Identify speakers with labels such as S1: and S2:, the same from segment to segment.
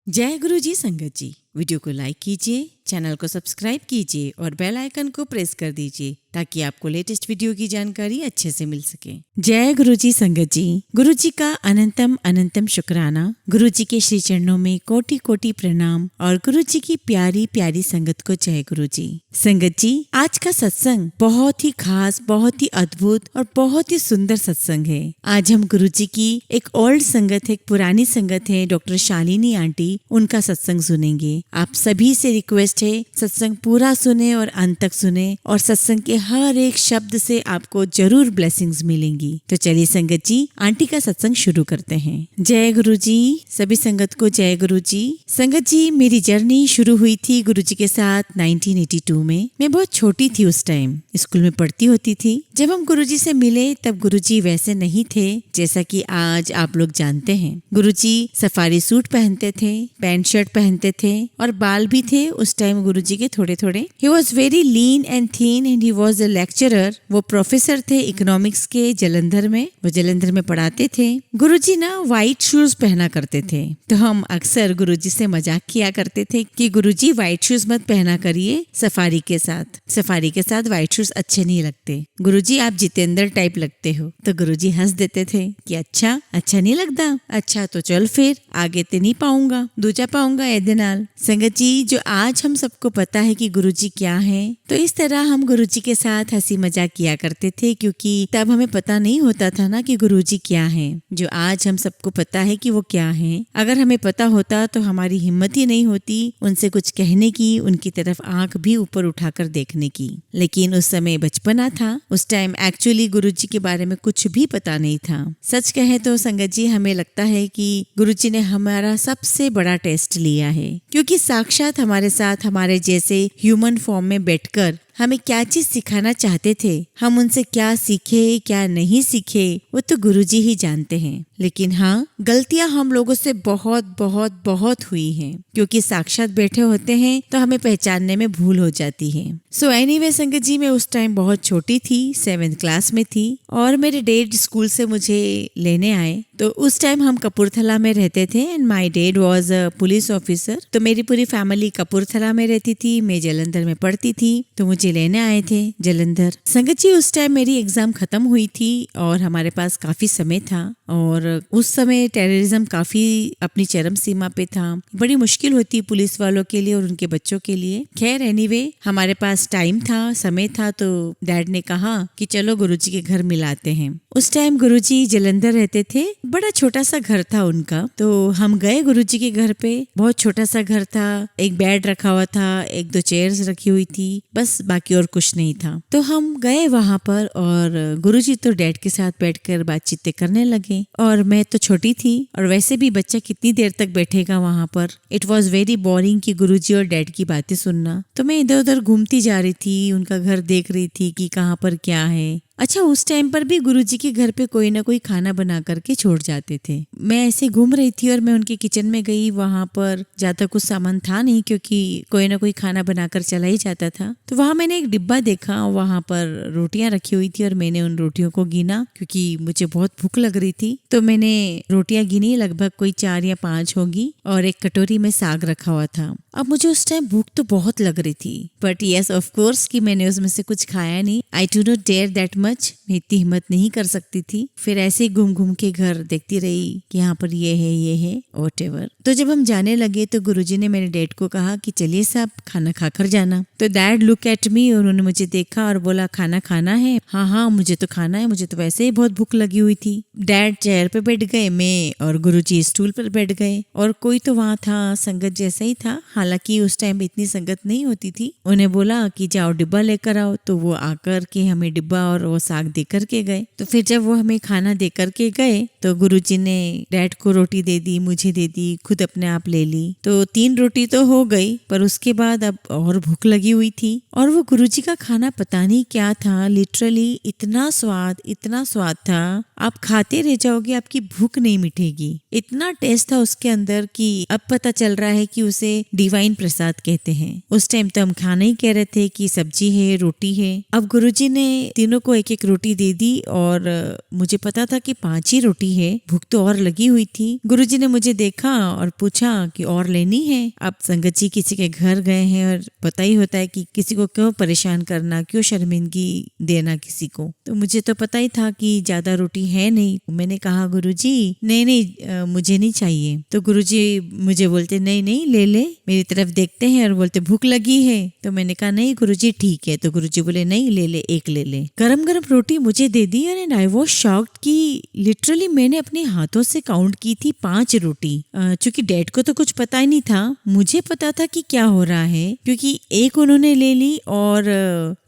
S1: जय गुरु जी संगत जी। वीडियो को लाइक कीजिए, चैनल को सब्सक्राइब कीजिए और बेल आइकन को प्रेस कर दीजिए ताकि आपको लेटेस्ट वीडियो की जानकारी अच्छे से मिल सके। जय गुरु जी संगत जी। गुरु जी का अनंतम अनंतम शुक्राना। गुरु जी के श्री चरणों में कोटि कोटि प्रणाम और गुरु जी की प्यारी प्यारी संगत को जय गुरु जी। संगत जी, आज का सत्संग बहुत ही खास, बहुत ही अद्भुत और बहुत ही सुंदर सत्संग है। आज हम गुरु जी की एक ओल्ड संगत है, एक पुरानी संगत है, डॉक्टर शालिनी आंटी, उनका सत्संग सुनेंगे। आप सभी से रिक्वेस्ट है, सत्संग पूरा सुने और अंत तक सुने और सत्संग के हर एक शब्द से आपको जरूर ब्लेसिंग्स मिलेंगी। तो चलिए संगत जी, आंटी का सत्संग शुरू करते हैं। जय गुरु जी। सभी संगत को जय गुरु जी। संगत जी, मेरी जर्नी शुरू हुई थी गुरु जी के साथ 1982 में। मैं बहुत छोटी थी, उस टाइम स्कूल में पढ़ती होती थी। जब हम गुरु जी से मिले तब गुरु जी वैसे नहीं थे जैसा कि आज आप लोग जानते हैं। गुरु जी सफारी सूट पहनते थे, पैंट शर्ट पहनते थे और बाल भी थे उस टाइम गुरु जी के थोड़े थोड़े। He was very lean and thin and he was a lecturer. वो प्रोफेसर थे इकोनॉमिक्स के जलंधर में। वो जलंधर में पढ़ाते थे। गुरु जी ना व्हाइट शूज पहना करते थे, तो हम अक्सर गुरु जी से मजाक किया करते थे कि गुरु जी व्हाइट शूज मत पहना करिए सफारी के साथ। सफारी के साथ व्हाइट शूज अच्छे नहीं लगते। गुरु जी आप जितेंद्र टाइप लगते हो। तो गुरु जी हंस देते थे कि अच्छा नहीं लगता, अच्छा तो चल फिर आगे ते नहीं पाऊंगा, दूजा पाऊंगा एदे नाल। संगत जी, जो आज हम सबको पता है कि गुरु जी क्या है, तो इस तरह हम गुरु जी के साथ हंसी मजाक किया करते थे, क्योंकि तब हमें पता नहीं होता था ना कि गुरु जी क्या है। जो आज हम सबको पता है कि वो क्या है, अगर हमें पता होता तो हमारी हिम्मत ही नहीं होती उनसे कुछ कहने की, उनकी तरफ आंख भी ऊपर उठाकर देखने की। लेकिन उस समय बचपना था, उस टाइम एक्चुअली गुरु जी के बारे में कुछ भी पता नहीं था। सच कहे तो संगत जी, हमें लगता है कि गुरु जी ने हमारा सबसे बड़ा टेस्ट लिया है, क्योंकि साक्षात हमारे साथ हमारे जैसे ह्यूमन फॉर्म में बैठकर हमें क्या चीज सिखाना चाहते थे, हम उनसे क्या सीखे क्या नहीं सीखे, वो तो गुरुजी ही जानते हैं। लेकिन हाँ, गलतियां हम लोगों से बहुत बहुत बहुत हुई हैं, क्योंकि साक्षात बैठे होते हैं तो हमें पहचानने में भूल हो जाती है। सो एनीवे संगत जी, मैं उस टाइम बहुत छोटी थी, 7th क्लास में थी और मेरे डैड स्कूल से मुझे लेने आए। तो उस टाइम हम कपूरथला में रहते थे and my dad was a police officer. तो मेरी पूरी फैमिली कपूरथला में रहती थी, मैं जलंधर में पढ़ती थी, तो मुझे लेने आए थे जलंधर। संगत जी, उस टाइम मेरी एग्जाम खत्म हुई थी और हमारे पास काफी समय था और उस समय टेररिज्म काफी अपनी चरम सीमा पे था। बड़ी मुश्किल होती पुलिस वालों के लिए और उनके बच्चों के लिए। खैर एनीवे, हमारे पास टाइम था, समय था, तो डैड ने कहा कि चलो गुरुजी के घर मिलाते हैं। उस टाइम गुरुजी जलंधर रहते थे, बड़ा छोटा सा घर था उनका। तो हम गए गुरुजी के घर पे। बहुत छोटा सा घर था, एक बेड रखा हुआ था, 1-2 चेयर्स रखी हुई थी, बस बाकी और कुछ नहीं था। तो हम गए वहां पर और गुरुजी तो डैड के साथ बैठकर बातचीत करने लगे और मैं तो छोटी थी और वैसे भी बच्चा कितनी देर तक बैठेगा वहां पर। इट वॉज वेरी बोरिंग कि गुरुजी और डैड की बातें सुनना। तो मैं इधर उधर घूमती जा रही थी, उनका घर देख रही थी कि कहाँ पर क्या है। अच्छा, उस टाइम पर भी गुरुजी के घर पे कोई ना कोई खाना बना करके छोड़ जाते थे। मैं ऐसे घूम रही थी और मैं उनके किचन में गई। वहां पर ज्यादा कुछ सामान था नहीं, क्योंकि कोई ना कोई खाना बनाकर चला ही जाता था। तो वहां मैंने एक डिब्बा देखा, वहां पर रोटियां रखी हुई थी और मैंने उन रोटियों को गिना, क्योंकि मुझे बहुत भूख लग रही थी। तो मैंने रोटियां गिनी, लगभग कोई 4 या 5 होगी और एक कटोरी में साग रखा हुआ था। अब मुझे उस टाइम भूख तो बहुत लग रही थी, बट यस ऑफ कोर्स कि मैंने उसमें से कुछ खाया नहीं। I do not dare that much, मैं इतनी हिम्मत नहीं कर सकती थी। फिर ऐसे ही घूम घूम के घर देखती रही कि यहाँ पर ये है व्हाटएवर। तो जब हम जाने लगे तो गुरुजी ने मेरे डैड को कहा कि चलिए साहब, खाना खाकर जाना। तो डैड लुक एट मी और उन्होंने मुझे देखा और बोला, खाना खाना है? हाँ मुझे तो खाना है, मुझे तो वैसे ही बहुत भूख लगी हुई थी। डैड चेयर पे बैठ गए, मैं और गुरुजी स्टूल पर बैठ गए और कोई तो वहाँ था, संगत जैसा ही था। हालांकि उस टाइम इतनी संगत नहीं होती थी। उन्हें बोला कि जाओ डिब्बा लेकर आओ, तो वो आकर के हमें डिब्बा और वो साग दे करके गए। तो फिर जब वो हमें खाना दे करके गए तो गुरुजी ने डैड को रोटी दे दी, मुझे दे दी, खुद अपने आप ले ली। तो 3 रोटी तो हो गई, पर उसके बाद अब और भूख लगी हुई थी और वो गुरुजी का खाना पता नहीं क्या था, लिटरली इतना स्वाद था, आप खाते रह जाओगे, आपकी भूख नहीं मिटेगी। इतना टेस्ट था उसके अंदर कि अब पता चल रहा है कि उसे डीप डिवाइन प्रसाद कहते हैं। उस टाइम तो हम खाना ही कह रहे थे कि सब्जी है, रोटी है। अब गुरुजी ने तीनों को एक एक रोटी दे दी और मुझे पता था कि 5 ही रोटी है, भूख तो और लगी हुई थी। गुरुजी ने मुझे देखा और पूछा कि और लेनी है। अब संगत जी किसी के घर गए हैं और पता ही होता है कि किसी को क्यों परेशान करना, क्यों शर्मिंदगी देना किसी को। तो मुझे तो पता ही था कि ज्यादा रोटी है नहीं। मैंने कहा गुरुजी नहीं मुझे नहीं चाहिए। तो गुरुजी मुझे बोलते नहीं नहीं ले ले, मेरी तरफ देखते हैं और बोलते भूख लगी है। तो मैंने कहा नहीं गुरुजी ठीक है। तो गुरुजी बोले नहीं ले ले, एक ले ले। गरम गरम रोटी मुझे दे दी एंड आई वाज शॉक्ड कि लिटरली मैंने अपने हाथों से काउंट की थी 5 रोटी। चूंकि डैड को तो कुछ पता ही नहीं था, मुझे पता था कि क्या हो रहा है, क्योंकि एक उन्होंने ले ली और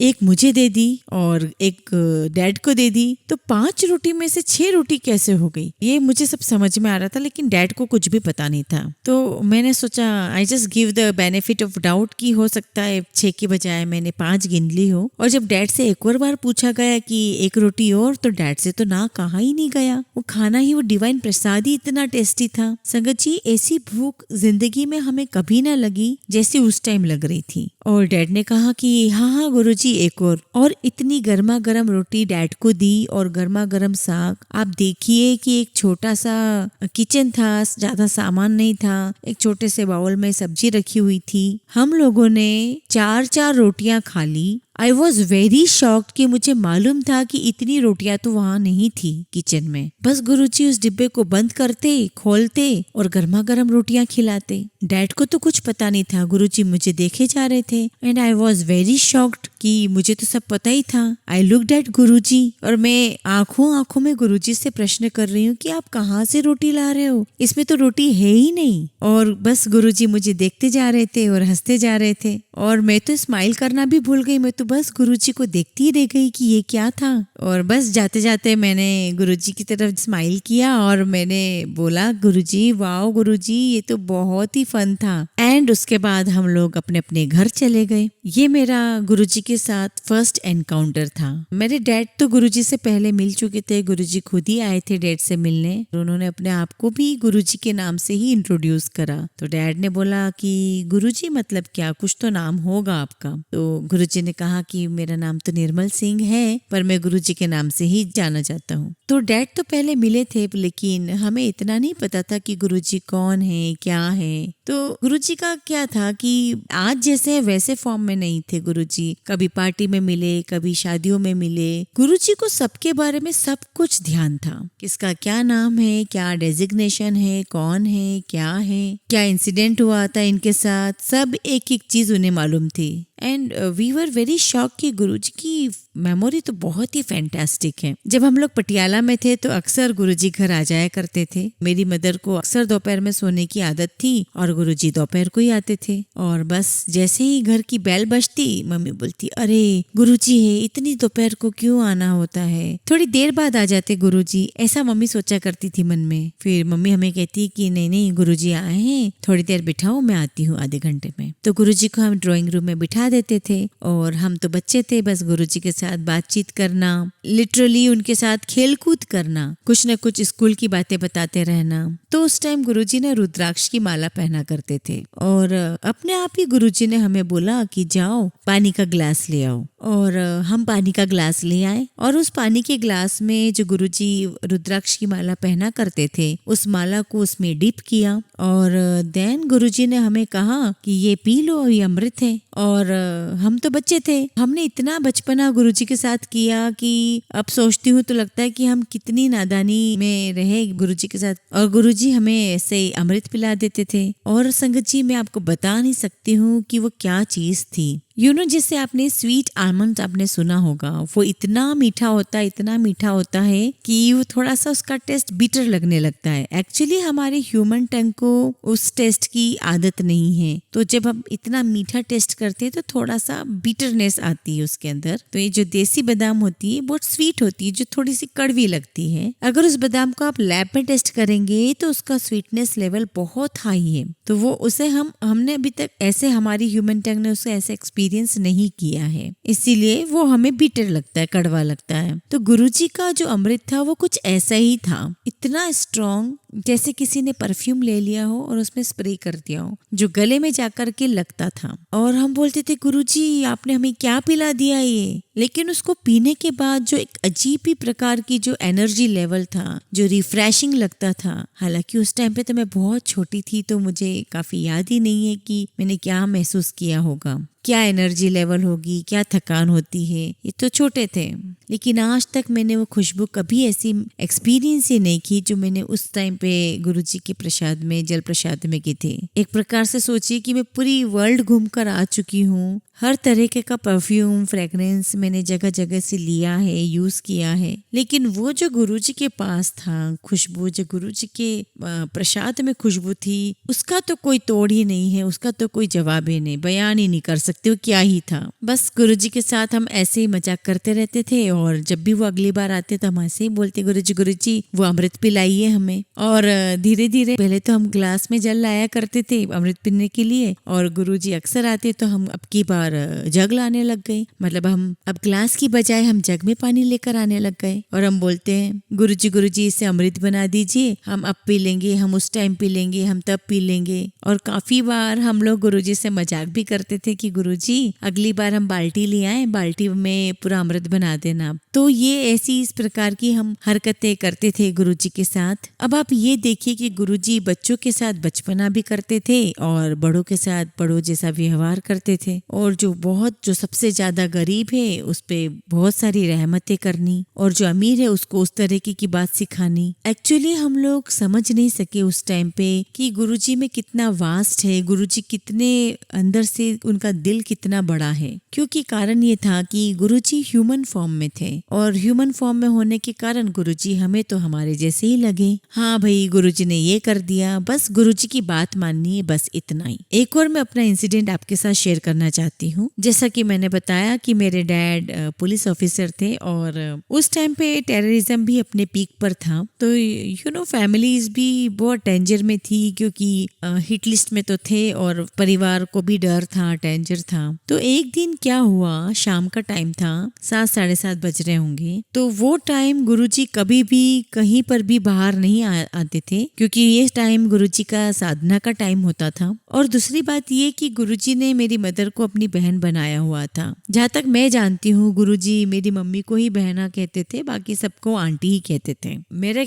S1: एक मुझे दे दी और एक डैड को दे दी। तो 5 रोटी में से 6 रोटी कैसे हो गई, ये मुझे सब समझ में आ रहा था, लेकिन डैड को कुछ भी पता नहीं था। तो मैंने सोचा I just give the benefit of doubt कि हो सकता है 6 की बजाय मैंने 5 गिन ली हो। और जब डैड से एक और बार पूछा गया कि एक रोटी और, तो डैड से तो ना कहा ही नहीं गया। वो खाना ही, वो डिवाइन प्रसाद ही इतना टेस्टी था। संगत जी ऐसी भूख जिंदगी में हमें कभी ना लगी जैसी उस टाइम लग रही थी। और डैड ने कहा कि हाँ गुरुजी एक और इतनी गर्मा गर्म रोटी डैड को दी और गर्मा गर्म साग। आप देखिए कि एक छोटा सा किचन था, ज्यादा सामान नहीं था, एक छोटे से बाउल में सब्जी रखी हुई थी। हम लोगों ने 4 रोटियां खा ली। आई वॉज वेरी शॉक्ड कि मुझे मालूम था कि इतनी रोटियां तो वहाँ नहीं थी किचन में। बस गुरुजी उस डिब्बे को बंद करते, खोलते और गर्मा गर्म रोटियां खिलाते। डैड को तो कुछ पता नहीं था, गुरुजी मुझे देखे जा रहे थे and I was very shocked कि मुझे तो सब पता ही था। आई लुक्ड एट गुरुजी और मैं आंखों में गुरुजी से प्रश्न कर रही हूँ कि आप कहाँ से रोटी ला रहे हो, इसमें तो रोटी है ही नहीं। और बस गुरुजी मुझे देखते जा रहे थे और हंसते जा रहे थे और मैं तो स्माइल करना भी भूल गई। मैं तो बस गुरुजी को देखती ही रह गई कि ये क्या था। और बस जाते जाते मैंने गुरुजी की तरफ स्माइल किया और मैंने बोला गुरुजी वाओ गुरुजी ये तो बहुत ही फन था। एंड उसके बाद हम लोग अपने अपने घर चले गए। ये मेरा गुरुजी के साथ फर्स्ट एनकाउंटर था। मेरे डैड तो गुरुजी से पहले मिल चुके थे, गुरुजी खुद ही आए थे डैड से मिलने और उन्होंने अपने आप को भी गुरुजी के नाम से ही इंट्रोड्यूस करा। तो डैड ने बोला कि गुरुजी मतलब क्या, कुछ तो नाम होगा आपका। तो गुरुजी ने कहा कि मेरा नाम तो निर्मल सिंह है पर मैं गुरुजी के नाम से ही जाना जाता हूँ। तो डैड तो पहले मिले थे लेकिन हमें इतना नहीं पता था कि गुरुजी कौन है क्या है। तो गुरुजी का क्या था कि आज जैसे वैसे फॉर्म में नहीं थे गुरुजी। कभी पार्टी में मिले, कभी शादियों में मिले। गुरुजी को सबके बारे में सब कुछ ध्यान था, किसका क्या नाम है, क्या डेजिग्नेशन है, कौन है, क्या इंसिडेंट हुआ था इनके साथ, सब एक एक चीज उन्हें मालूम थी। And we were very shock कि गुरुजी की मेमोरी तो बहुत ही फैंटास्टिक है। जब हम लोग पटियाला में थे तो अक्सर गुरुजी घर आ जाया करते थे। मेरी मदर को अक्सर दोपहर में सोने की आदत थी और गुरुजी दोपहर को ही आते थे। और बस जैसे ही घर की बेल बजती मम्मी बोलती अरे गुरुजी है, इतनी दोपहर को क्यों आना होता है, थोड़ी देर बाद आ जाते गुरुजी, ऐसा मम्मी सोचा करती थी मन में। फिर मम्मी हमें कहती कि नहीं नहीं गुरुजी आए हैं, थोड़ी देर बिठाओ, मैं आती हूँ आधे घंटे में। तो गुरुजी को हम ड्राइंग रूम में बिठा देते थे और हम तो बच्चे थे, बस गुरुजी के साथ बातचीत करना, लिटरली उनके साथ खेल कूद करना, कुछ न कुछ स्कूल की बातें बताते रहना। तो उस टाइम गुरुजी ने रुद्राक्ष की माला पहना करते थे और अपने आप ही गुरुजी ने हमें बोला कि जाओ पानी का ग्लास ले आओ। और हम पानी का ग्लास ले आए और उस पानी के ग्लास में जो गुरुजी रुद्राक्ष की माला पहना करते थे उस माला को उसमें डिप किया और देन गुरुजी ने हमें कहा कि ये पी लो, ये अमृत है। और हम तो बच्चे थे, हमने इतना बचपना गुरुजी के साथ किया कि अब सोचती हूँ तो लगता है कि हम कितनी नादानी में रहे गुरुजी के साथ। और गुरुजी हमें ऐसे अमृत पिला देते थे और संगत जी मैं आपको बता नहीं सकती हूँ कि वो क्या चीज थी। जैसे आपने स्वीट आलमंड आपने सुना होगा, वो इतना मीठा होता है कि वो थोड़ा सा उसका टेस्ट बिटर लगने लगता है। एक्चुअली हमारे ह्यूमन टंग को उस टेस्ट की आदत नहीं है, तो जब हम इतना मीठा टेस्ट करते हैं तो थोड़ा सा बिटरनेस आती है उसके अंदर। तो ये जो देसी बादाम होती है बहुत स्वीट होती है, जो थोड़ी सी कड़वी लगती है। अगर उस बादाम को आप लैब में टेस्ट करेंगे तो उसका स्वीटनेस लेवल बहुत हाई है। तो वो उसे हमने अभी तक ऐसे हमारी ह्यूमन टंग ने उसे ऐसे एक्सपीरियंस नहीं किया है, इसीलिए वो हमें बिटर लगता है, कड़वा लगता है। तो गुरुजी का जो अमृत था वो कुछ ऐसा ही था, इतना स्ट्रॉन्ग, जैसे किसी ने परफ्यूम ले लिया हो और उसमें स्प्रे कर दिया हो, जो गले में जाकर के लगता था। और हम बोलते थे गुरुजी आपने हमें क्या पिला दिया ये। लेकिन उसको पीने के बाद जो एक अजीब ही प्रकार की जो एनर्जी लेवल था, जो रिफ्रेशिंग लगता था। हालांकि उस टाइम पे तो मैं बहुत छोटी थी, तो मुझे काफी याद ही नहीं है कि मैंने क्या महसूस किया होगा, क्या एनर्जी लेवल होगी, क्या थकान होती है, ये तो छोटे थे। लेकिन आज तक मैंने वो खुशबू कभी ऐसी एक्सपीरियंस ही नहीं की जो मैंने उस टाइम पे गुरुजी के प्रसाद में, जल प्रसाद में की थी। एक प्रकार से सोचिए कि मैं पूरी वर्ल्ड घूमकर आ चुकी हूँ। हर तरीके का परफ्यूम, फ्रेग्रेंस मैंने जगह जगह से लिया है, यूज किया है, लेकिन वो जो गुरुजी के पास था, खुशबू जो गुरुजी के प्रसाद में खुशबू थी, उसका तो कोई तोड़ ही नहीं है, उसका तो कोई जवाब ही नहीं, बयान ही नहीं कर सकते वो क्या ही था। बस गुरुजी के साथ हम ऐसे ही मजाक करते रहते थे, और जब भी वो अगली बार आते तो हम ऐसे ही बोलते गुरुजी वो अमृत पिलाइए हमें। और धीरे धीरे पहले तो हम ग्लास में जल लाया करते थे अमृत पीने के लिए, और गुरुजी अक्सर आते तो हम अब की बार जग लाने लग गए। मतलब हम अब ग्लास की बजाय हम जग में पानी लेकर आने लग गए, और हम बोलते हैं गुरुजी इसे अमृत बना दीजिए, हम अब पी लेंगे, हम उस टाइम पी लेंगे, हम तब पी लेंगे। और काफी बार हम लोग गुरुजी से मजाक भी करते थे कि गुरुजी अगली बार हम बाल्टी ले आए, बाल्टी में पूरा अमृत बना देना। तो ये ऐसी इस प्रकार की हम हरकतें करते थे गुरुजी के साथ। अब आप ये देखिए कि गुरुजी बच्चों के साथ बचपना भी करते थे और बड़ों के साथ बड़ों जैसा व्यवहार करते थे, और जो सबसे ज्यादा गरीब है उस पे बहुत सारी रहमतें करनी, और जो अमीर है उसको उस तरीके की बात सिखानी। एक्चुअली हम लोग समझ नहीं सके उस टाइम पे कि गुरुजी में कितना वास्ट है, गुरुजी कितने अंदर से उनका दिल कितना बड़ा है। क्योंकि कारण ये था कि गुरुजी ह्यूमन फॉर्म में थे, और ह्यूमन फॉर्म में होने के कारण गुरुजी हमें तो हमारे जैसे ही लगे। हाँ भाई गुरुजी ने ये कर दिया, बस गुरुजी की बात माननी है, बस इतना ही। एक और मैं अपना इंसिडेंट आपके साथ शेयर करना चाहती हूँ। जैसा कि मैंने बताया कि मेरे डैड पुलिस ऑफिसर थे, और उस टाइम पे टेररिज्म भी अपने पीक पर था। तो फैमिलीज भी बहुत डेंजर में थी, क्योंकि हिट लिस्ट में तो थे और परिवार को भी डर था, डेंजर था। तो एक दिन क्या हुआ, शाम का टाइम था, 7, 7:30 बज रहे होंगे। तो वो टाइम गुरुजी कभी भी कहीं पर भी बाहर नहीं आते थे, क्योंकि ये टाइम गुरुजी का साधना का टाइम होता था। और दूसरी बात ये कि गुरुजी ने मेरी मदर को अपनी बहन बनाया हुआ था। जहाँ तक मैं जानती हूँ गुरुजी मेरी मम्मी को ही बहना कहते थे, बाकी सबको आंटी ही कहते थे। मेरे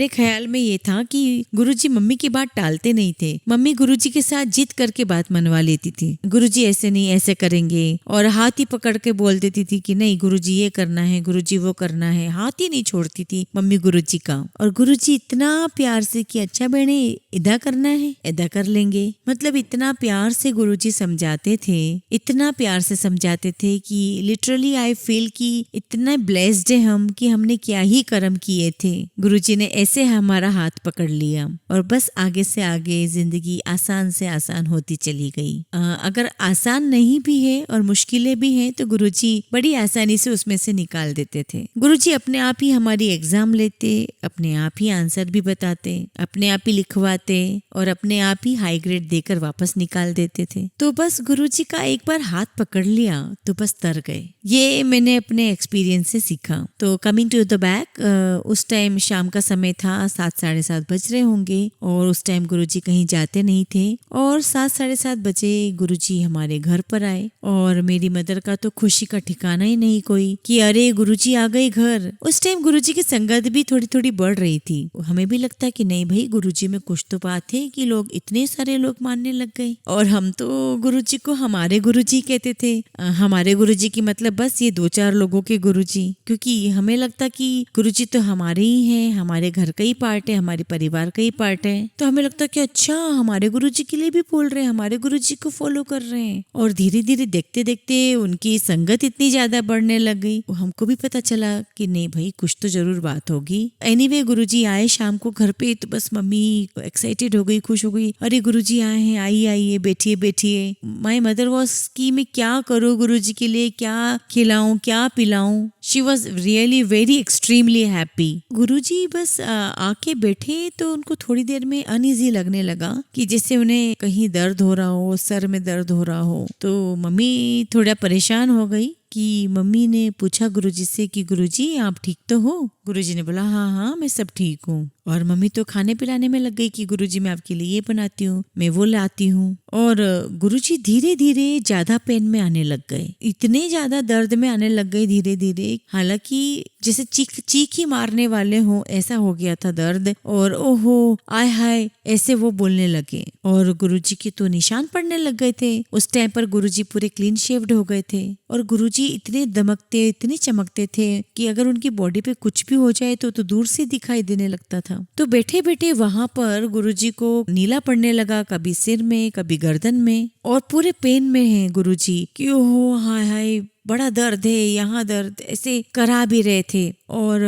S1: ख्याल में ये था कि गुरुजी मम्मी की बात टालते नहीं थे। मम्मी गुरुजी के साथ जिद करके बात मनवा लेती थी, गुरुजी ऐसे नहीं ऐसे करेंगे, और हाथ ही पकड़ के बोल देती थी कि नहीं गुरुजी ये करना है, गुरुजी वो करना है। हाथ ही नहीं छोड़ती थी मम्मी गुरुजी का। और गुरुजी इतना प्यार से कि अच्छा बहने इदा करना है, इदा कर लेंगे। मतलब इतना प्यार से गुरुजी समझाते थे, इतना प्यार से समझाते थे कि लिटरली आई फील कि इतना ब्लेस्ड है हम कि हमने क्या ही कर्म किए थे। गुरुजी ने ऐसे हमारा हाथ पकड़ लिया, और बस आगे से आगे जिंदगी आसान से आसान होती चली गई। अगर आसान नहीं भी है और मुश्किलें भी हैं तो गुरुजी बड़ी आसानी से उसमें से निकाल देते थे। गुरुजी अपने आप ही हमारी एग्जाम लेते, अपने आप ही आंसर भी बताते, अपने आप ही लिखवाते, और अपने आप ही हाई ग्रेड देकर वापस निकाल देते थे। तो बस गुरुजी का एक बार हाथ पकड़ लिया तो बस तर गए। ये मैंने अपने एक्सपीरियंस से सीखा। तो कमिंग टू द बैक, उस टाइम शाम का समय था, 7, 7:30 बज रहे होंगे, और उस टाइम गुरुजी कहीं जाते नहीं थे। और 7, 7:30 बजे गुरुजी हमारे घर पर आए, और मेरी मदर का तो खुशी का ठिकाना ही नहीं कोई कि अरे गुरुजी आ गए घर। उस टाइम गुरुजी की संगत भी थोड़ी थोड़ी बढ़ रही थी। हमें भी लगता कि नहीं भाई गुरुजी में कुछ तो बात है कि लोग इतने सारे लोग मानने लग गए। और हम तो गुरुजी को हमारे गुरुजी कहते थे। हमारे गुरुजी की मतलब बस ये 2-4 लोगों के गुरुजी, क्योंकि हमें लगता कि गुरुजी तो हमारे ही हैं, हमारे घर का ही पार्ट है, हमारे परिवार का ही पार्ट है। तो हमें लगता कि अच्छा हमारे गुरुजी के लिए भी बोल रहे हैं, हमारे गुरुजी को फॉलो कर रहे हैं। और धीरे धीरे देखते देखते उनकी संगत इतनी ज्यादा बढ़ने लग गई, हमको भी पता चला कि नहीं भाई कुछ तो जरूर बात होगी। एनीवे गुरुजी आए शाम को घर पे, तो बस मम्मी एक्साइटेड हो गई, खुश हो गई, अरे गुरुजी आए हैं, आइए बैठिए बैठिए। माय मदर वाज कि मैं क्या करूँ गुरुजी के लिए, क्या खिलाऊं, क्या पिलाऊं। She was really very extremely happy. गुरुजी बस आके बैठे तो उनको थोड़ी देर में अनईजी लगने लगा, कि जैसे उन्हें कहीं दर्द हो रहा हो, सर में दर्द हो रहा हो। तो मम्मी थोड़ा परेशान हो गई कि मम्मी ने पूछा गुरुजी से कि गुरुजी आप ठीक तो हो। गुरुजी ने बोला हाँ हाँ मैं सब ठीक हूँ। और मम्मी तो खाने पिलाने में लग गई कि गुरुजी मैं आपके लिए ये बनाती हूँ, मैं वो लाती हूँ। और गुरुजी धीरे धीरे ज्यादा पेन में आने लग गए, इतने ज्यादा दर्द में आने लग गए धीरे धीरे, हालांकि जैसे चीख ही मारने वाले हो ऐसा हो गया था दर्द। और ओहो आय हाय ऐसे वो बोलने लगे और गुरुजी के तो निशान पड़ने लग गए थे। उस टाइम पर गुरुजी पूरे क्लीन शेव्ड हो गए थे और गुरुजी इतने दमकते इतने चमकते थे कि अगर उनकी बॉडी पे कुछ भी हो जाए तो दूर से दिखाई देने लगता था। तो बैठे बैठे वहां पर गुरुजी को नीला पड़ने लगा, कभी सिर में कभी गर्दन में, और पूरे पेन में है गुरुजी कि ओहो हाय हाय बड़ा दर्द है, यहाँ दर्द, ऐसे करा भी रहे थे। और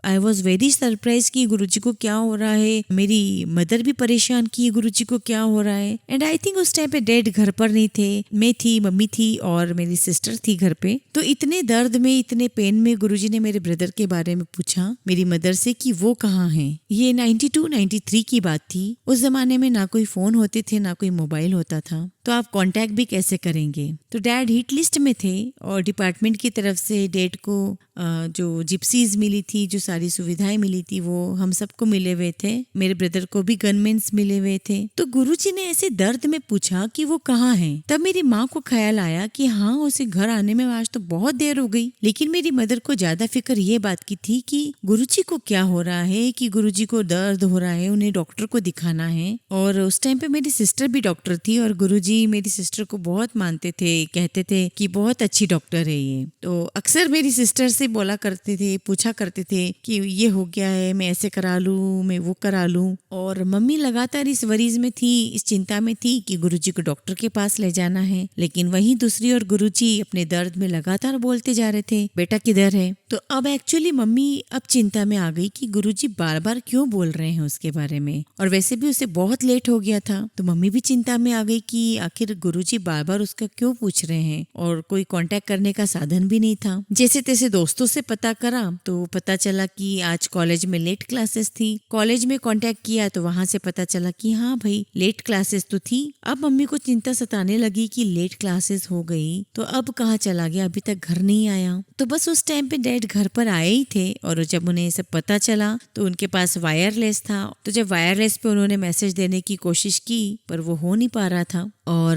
S1: आई वॉज वेरी सरप्राइज कि गुरुजी को क्या हो रहा है। मेरी मदर भी परेशान की गुरुजी को क्या हो रहा है। एंड आई थिंक उस टाइम पे डैड घर पर नहीं थे, मैं थी, मम्मी थी और मेरी सिस्टर थी घर पे। तो इतने दर्द में इतने पेन में गुरुजी ने मेरे ब्रदर के बारे में पूछा मेरी मदर से कि वो कहाँ है। ये 92-93 की बात थी। उस जमाने में ना कोई फोन होते थे ना कोई मोबाइल होता था, तो आप कांटेक्ट भी कैसे करेंगे। तो डैड हिट लिस्ट में थे और डिपार्टमेंट की तरफ से डैड को जो जिप्सीज मिली थी, जो सारी सुविधाएं मिली थी वो हम सबको मिले हुए थे। मेरे ब्रदर को भी गनमेन्स मिले हुए थे। तो गुरुजी ने ऐसे दर्द में पूछा कि वो कहाँ है। तब मेरी माँ को ख्याल आया कि हाँ उसे घर आने में आज तो बहुत देर हो गई। लेकिन मेरी मदर को ज्यादा फिक्र ये बात की थी कि गुरुजी को क्या हो रहा है, कि गुरुजी को दर्द हो रहा है, उन्हें डॉक्टर को दिखाना है। और उस टाइम पे मेरी सिस्टर भी डॉक्टर थी और गुरुजी मेरी सिस्टर को बहुत मानते थे, कहते थे कि बहुत अच्छी डॉक्टर है ये। तो अक्सर मेरी सिस्टर से बोला करते थे, पूछा करते थे कि ये हो गया है, मैं ऐसे करा लूं, मैं वो करा लूं। और मम्मी लगातार इस वरीज में थी, इस चिंता में थी कि गुरुजी को डॉक्टर के पास ले जाना है। लेकिन वहीं दूसरी ओर गुरुजी अपने दर्द में लगातार बोलते जा रहे थे बेटा किधर है। तो अब एक्चुअली मम्मी अब चिंता में आ गई कि गुरुजी बार बार क्यों बोल रहे हैं उसके बारे में, और वैसे भी उसे बहुत लेट हो गया था। तो मम्मी भी चिंता में आ गई कि आखिर गुरुजी बार बार उसका क्यों पूछ रहे हैं, और कोई कांटेक्ट करने का साधन भी नहीं था। जैसे तैसे दोस्तों से पता करा तो पता चला कि आज कॉलेज में लेट क्लासेस थी। कॉलेज में कांटेक्ट किया तो वहां से पता चला कि हाँ भाई लेट क्लासेस तो थी। अब मम्मी को चिंता सताने लगी कि लेट क्लासेस हो गई तो अब कहाँ चला गया, अभी तक घर नहीं आया। तो बस उस टाइम पे डैड घर पर आए ही थे और जब उन्हें सब पता चला तो उनके पास वायरलेस था। तो जब वायरलेस पे उन्होंने मैसेज देने की कोशिश की पर वो हो नहीं पा रहा था, और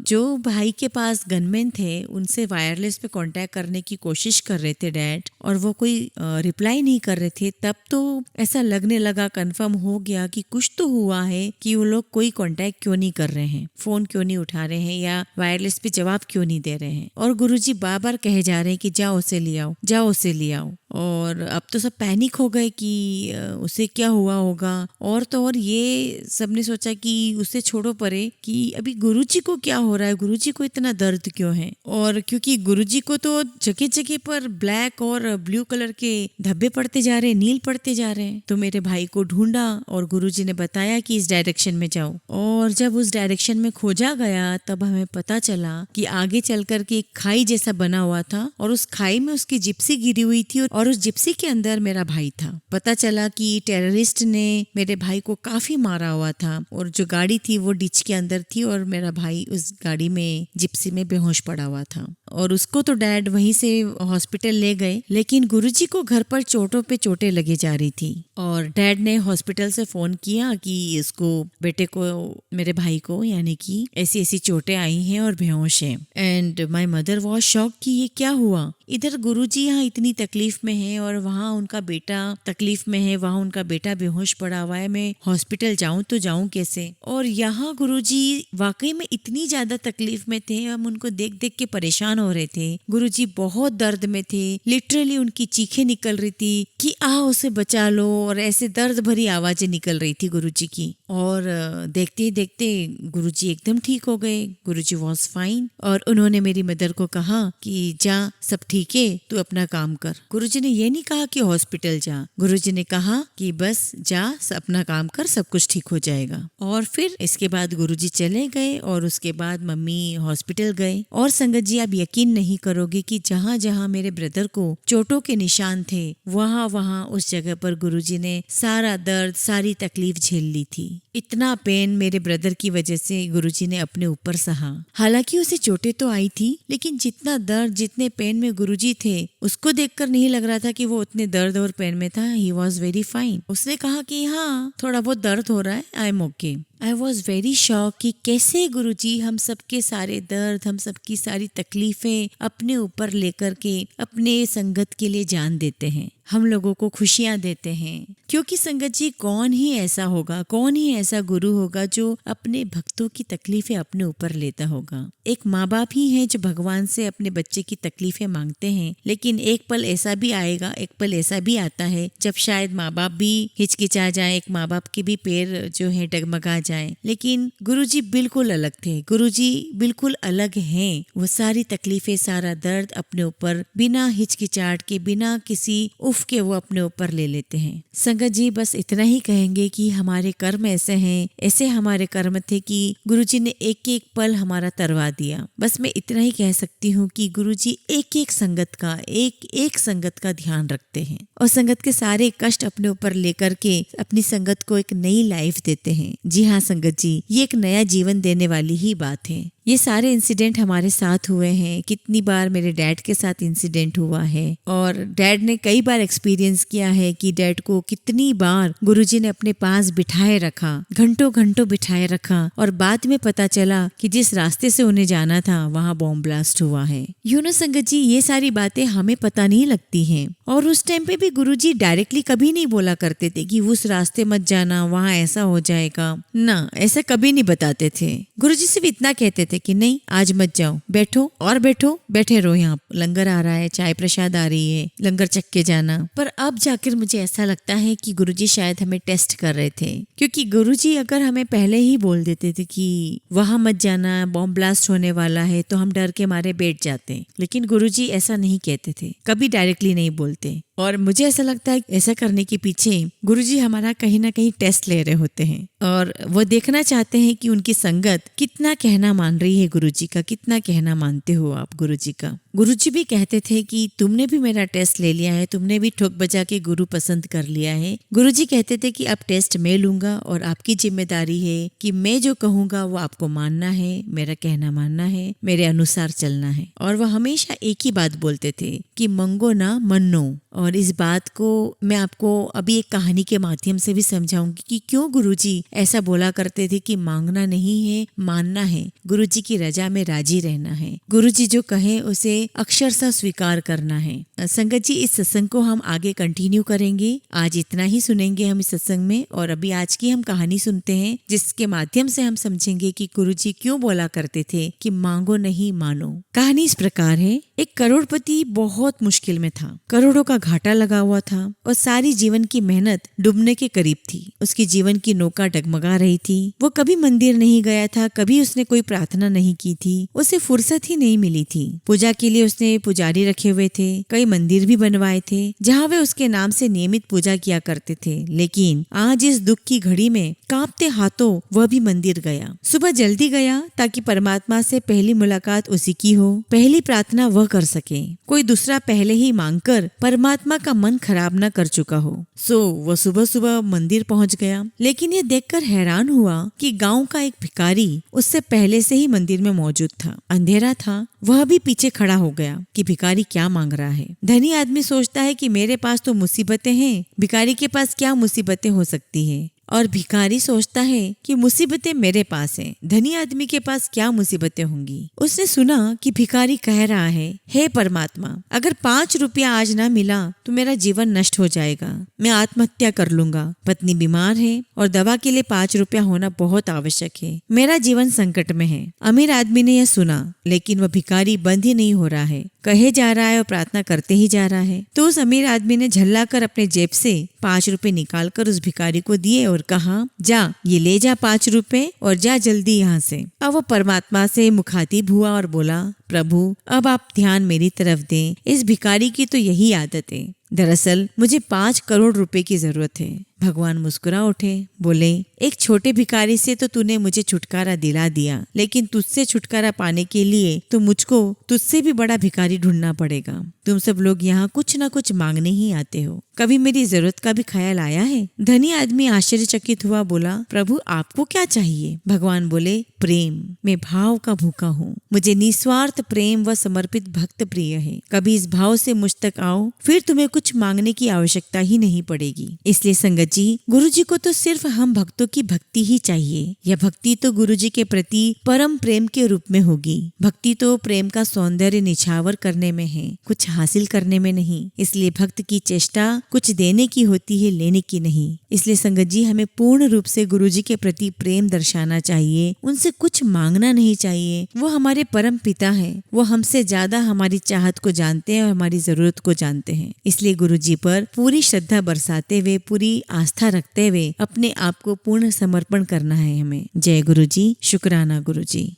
S1: जो भाई के पास गनमैन थे उनसे वायरलेस पे कांटेक्ट करने की कोशिश कर रहे थे डैड, और वो कोई रिप्लाई नहीं कर रहे थे। तब तो ऐसा लगने लगा, कंफर्म हो गया कि कुछ तो हुआ है कि वो लोग कोई कांटेक्ट क्यों नहीं कर रहे हैं, फोन क्यों नहीं उठा रहे हैं या वायरलेस पे जवाब क्यों नहीं दे रहे हैं। और गुरुजी बार बार कहे जा रहे हैं कि जाओ उसे ले आओ, जाओ उसे ले आओ। और अब तो सब पैनिक हो गए कि उसे क्या हुआ होगा। और तो और ये सबने सोचा कि उसे छोड़ो परे कि अभी गुरुजी को क्या हो रहा है, गुरुजी को इतना दर्द क्यों है। और क्योंकि गुरुजी को तो जगह जगह पर ब्लैक और ब्लू कलर के धब्बे पड़ते जा रहे हैं, नील पड़ते जा रहे हैं। तो मेरे भाई को ढूंढा और गुरुजी ने बताया कि इस डायरेक्शन में जाओ। और जब उस डायरेक्शन में खोजा गया तब हमें पता चला कि आगे चल कर के एक खाई जैसा बना हुआ था और उस खाई में उसकी जिप्सी गिरी हुई थी और उस जिप्सी के अंदर मेरा भाई था। पता चला कि टेररिस्ट ने मेरे भाई को काफी मारा हुआ था और जो गाड़ी थी वो डिच के अंदर थी और मेरा भाई उस गाड़ी में जिप्सी में बेहोश पड़ा हुआ था। और उसको तो डैड वहीं से हॉस्पिटल ले गए, लेकिन गुरुजी को घर पर चोटों पे चोटें लगी जा रही थी। और डैड ने हॉस्पिटल से फोन किया कि इसको, बेटे को, मेरे भाई को यानी कि ऐसी ऐसी चोटें आई हैं और बेहोश है। And my mother was shock कि ये क्या हुआ। इधर गुरुजी यहाँ इतनी तकलीफ में है और वहाँ उनका बेटा तकलीफ में है, वहाँ उनका बेटा बेहोश पड़ा हुआ है, मैं हॉस्पिटल जाऊं तो जाऊं कैसे। और यहाँ गुरुजी वाकई में इतनी ज्यादा तकलीफ में थे, हम उनको देख देख के परेशान हो रहे थे। गुरुजी बहुत दर्द में थे, लिटरली उनकी चीखें निकल रही थी कि आओ उसे बचा लो, और ऐसे दर्द भरी आवाजें निकल रही थी गुरुजी की। और देखते ही देखते गुरुजी एकदम ठीक हो गए। गुरुजी वॉज फाइन और उन्होंने मेरी मदर को कहा कि जा सब ठीक है, तू अपना काम कर। गुरुजी ने ये नहीं कहा कि हॉस्पिटल जा, गुरुजी ने कहा कि बस जा अपना काम कर, सब कुछ ठीक हो जाएगा। और फिर इसके बाद गुरुजी चले गए और उसके बाद मम्मी हॉस्पिटल गए। और संगत जी आप यकीन नहीं करोगे कि जहाँ जहाँ मेरे ब्रदर को चोटों के निशान थे वहाँ वहाँ उस जगह पर गुरुजी ने सारा दर्द सारी तकलीफ झेल ली थी। इतना पेन मेरे ब्रदर की वजह से गुरुजी ने अपने ऊपर सहा। हालांकि उसे चोटें तो आई थी, लेकिन जितना दर्द, जितने पेन में गुरुजी थे, उसको देखकर नहीं लग रहा था कि वो उतने दर्द और पेन में था। He was very fine. उसने कहा कि हाँ, थोड़ा बहुत दर्द हो रहा है, I am okay. I was very shock कि कैसे गुरुजी हम सबके सारे दर्द, हम सबकी सारी तकलीफें अपने ऊपर लेकर के अपने संगत के लिए जान देते हैं, हम लोगों को खुशियां देते हैं। क्योंकि संगत जी, कौन ही ऐसा होगा, कौन ही ऐसा गुरु होगा जो अपने भक्तों की तकलीफें अपने ऊपर लेता होगा। एक माँ बाप ही है जो भगवान से अपने बच्चे की तकलीफें मांगते हैं, लेकिन एक पल ऐसा भी आएगा, एक पल ऐसा भी आता है जब शायद माँ बाप भी हिचकिचा जाए, एक माँ बाप के भी पैर जो है डगमगा जाए। लेकिन गुरुजी बिल्कुल अलग थे, गुरुजी बिल्कुल अलग हैं। वो सारी तकलीफें, सारा दर्द अपने ऊपर बिना हिचकिचाहट के, बिना किसी उफ के वो अपने ऊपर ले लेते हैं। संगत जी, बस इतना ही कहेंगे कि हमारे कर्म ऐसे हैं, ऐसे हमारे कर्म थे कि गुरुजी ने एक एक पल हमारा तरवा दिया। बस मैं इतना ही कह सकती हूँ कि गुरुजी एक एक संगत का, एक एक संगत का ध्यान रखते हैं और संगत के सारे कष्ट अपने ऊपर लेकर के अपनी संगत को एक नई लाइफ देते हैं। जी हाँ संगत जी, ये एक नया जीवन देने वाली ही बात है। ये सारे इंसिडेंट हमारे साथ हुए हैं। कितनी बार मेरे डैड के साथ इंसिडेंट हुआ है और डैड ने कई बार एक्सपीरियंस किया है कि डैड को कितनी बार गुरुजी ने अपने पास बिठाए रखा, घंटों घंटों बिठाए रखा, और बाद में पता चला कि जिस रास्ते से उन्हें जाना था वहाँ बॉम्ब ब्लास्ट हुआ है। यू नो संगत जी, ये सारी बातें हमें पता नहीं लगती हैं, और उस टाइम पे भी गुरुजी डायरेक्टली कभी नहीं बोला करते थे कि उस रास्ते मत जाना, वहाँ ऐसा हो जाएगा ना, ऐसा कभी नहीं बताते थे। गुरुजी सिर्फ इतना कहते थे कि नहीं, आज मत जाओ, बैठो और बैठो, बैठे रहो, यहाँ लंगर आ रहा है, चाय प्रसाद आ रही है, लंगर चख के जाना। पर अब जाकर मुझे ऐसा लगता है कि गुरुजी शायद हमें टेस्ट कर रहे थे, क्योंकि गुरुजी अगर हमें पहले ही बोल देते थे कि वहां मत जाना, बॉम्ब ब्लास्ट होने वाला है, तो हम डर के मारे बैठ जाते। लेकिन गुरुजी ऐसा नहीं कहते थे, कभी डायरेक्टली नहीं बोलते। और मुझे ऐसा लगता है ऐसा करने के पीछे गुरुजी हमारा कहीं ना कहीं टेस्ट ले रहे होते हैं, और वो देखना चाहते हैं कि उनकी संगत कितना कहना मान रही है गुरुजी का, कितना कहना मानते हो आप गुरुजी का। गुरुजी भी कहते थे कि तुमने भी मेरा टेस्ट ले लिया है, तुमने भी ठोक बजा के गुरु पसंद कर लिया है। गुरुजी कहते थे कि अब टेस्ट मैं लूंगा और आपकी जिम्मेदारी है कि मैं जो कहूंगा वो आपको मानना है, मेरा कहना मानना है, मेरे अनुसार चलना है। और वह हमेशा एक ही बात बोलते थे कि मंगो ना मन्नो। और इस बात को मैं आपको अभी एक कहानी के माध्यम से भी समझाऊंगी कि क्यों गुरुजी ऐसा बोला करते थे कि मांगना नहीं है, मानना है, गुरुजी की रजा में राजी रहना है, गुरुजी जो कहे उसे अक्षरशः स्वीकार करना है। संगत जी, इस सत्संग को हम आगे कंटिन्यू करेंगे। आज इतना ही सुनेंगे हम इस सत्संग में, और अभी आज की हम कहानी सुनते हैं जिसके माध्यम से हम समझेंगे कि गुरुजी क्यों बोला करते थे कि मांगो नहीं मानो। कहानी इस प्रकार है। एक करोड़पति बहुत मुश्किल में था, करोड़ों का घाटा लगा हुआ था और सारी जीवन की मेहनत डूबने के करीब थी। उसकी जीवन की नौका डगमगा रही थी। वो कभी मंदिर नहीं गया था, कभी उसने कोई प्रार्थना नहीं की थी, उसे फुर्सत ही नहीं मिली थी। पूजा के लिए उसने पुजारी रखे हुए थे, कई मंदिर भी बनवाए थे जहाँ वे उसके नाम से नियमित पूजा किया करते थे। लेकिन आज इस दुख की घड़ी में कांपते हाथों वह भी मंदिर गया। सुबह जल्दी गया ताकि परमात्मा से पहली मुलाकात उसी की हो, पहली प्रार्थना वह कर सके, कोई दूसरा पहले ही मांगकर परमात्मा का मन खराब न कर चुका हो। सो वह सुबह सुबह मंदिर पहुंच गया, लेकिन ये देखकर हैरान हुआ कि गांव का एक भिखारी उससे पहले से ही मंदिर में मौजूद था। अंधेरा था, वह भी पीछे खड़ा हो गया कि भिखारी क्या मांग रहा है। धनी आदमी सोचता है कि मेरे पास तो मुसीबतें हैं, भिखारी के पास क्या मुसीबतें हो सकती है, और भिखारी सोचता है कि मुसीबतें मेरे पास हैं, धनी आदमी के पास क्या मुसीबतें होंगी। उसने सुना कि भिखारी कह रहा है, हे परमात्मा, अगर 5 रुपया आज ना मिला तो मेरा जीवन नष्ट हो जाएगा, मैं आत्महत्या कर लूंगा। पत्नी बीमार है और दवा के लिए 5 रुपया होना बहुत आवश्यक है, मेरा जीवन संकट में है। अमीर आदमी ने यह सुना, लेकिन वह भिखारी बंद ही नहीं हो रहा है, कहे जा रहा है और प्रार्थना करते ही जा रहा है। तो उस अमीर आदमी ने झल्ला कर अपने जेब से 5 रुपए निकाल कर उस भिखारी को दिए और कहा, जा ये ले जा 5 रुपए और जा जल्दी यहाँ से। अब वो परमात्मा से मुखातिब हुआ और बोला, प्रभु अब आप ध्यान मेरी तरफ दें, इस भिखारी की तो यही आदत है। दरअसल मुझे 5 करोड़ रुपए की जरूरत है, भगवान मुस्कुरा उठे, बोले, एक छोटे भिखारी से तो तूने मुझे छुटकारा दिला दिया, लेकिन तुझसे छुटकारा पाने के लिए तो मुझको तुझसे भी बड़ा भिखारी ढूंढना पड़ेगा। तुम सब लोग यहाँ कुछ न कुछ मांगने ही आते हो, कभी मेरी जरूरत का भी ख्याल आया है? धनी आदमी आश्चर्यचकित हुआ, बोला, प्रभु आपको क्या चाहिए? भगवान बोले, प्रेम। मैं भाव का भूखा हूँ, मुझे निस्वार्थ प्रेम व समर्पित भक्त प्रिय है। कभी इस भाव से मुझ तक आओ, फिर तुम्हें कुछ मांगने की आवश्यकता ही नहीं पड़ेगी। इसलिए संगत जी, गुरु जी को तो सिर्फ हम भक्तों की भक्ति ही चाहिए। यह भक्ति तो गुरु जी के प्रति परम प्रेम के रूप में होगी। भक्ति तो प्रेम का सौंदर्य निछावर करने में है, कुछ हासिल करने में नहीं। इसलिए भक्त की चेष्टा कुछ देने की होती है, लेने की नहीं। इसलिए संगत जी, हमें पूर्ण रूप से गुरु जी के प्रति प्रेम दर्शाना चाहिए, उनसे कुछ मांगना नहीं चाहिए। वो हमारे परम पिता हैं, वो हमसे ज्यादा हमारी चाहत को जानते हैं और हमारी जरूरत को जानते हैं। इसलिए गुरु जी पर पूरी श्रद्धा बरसाते हुए, पूरी आस्था रखते हुए अपने आप को पूर्ण समर्पण करना है हमें। जय गुरु जी, शुक्राना गुरु जी।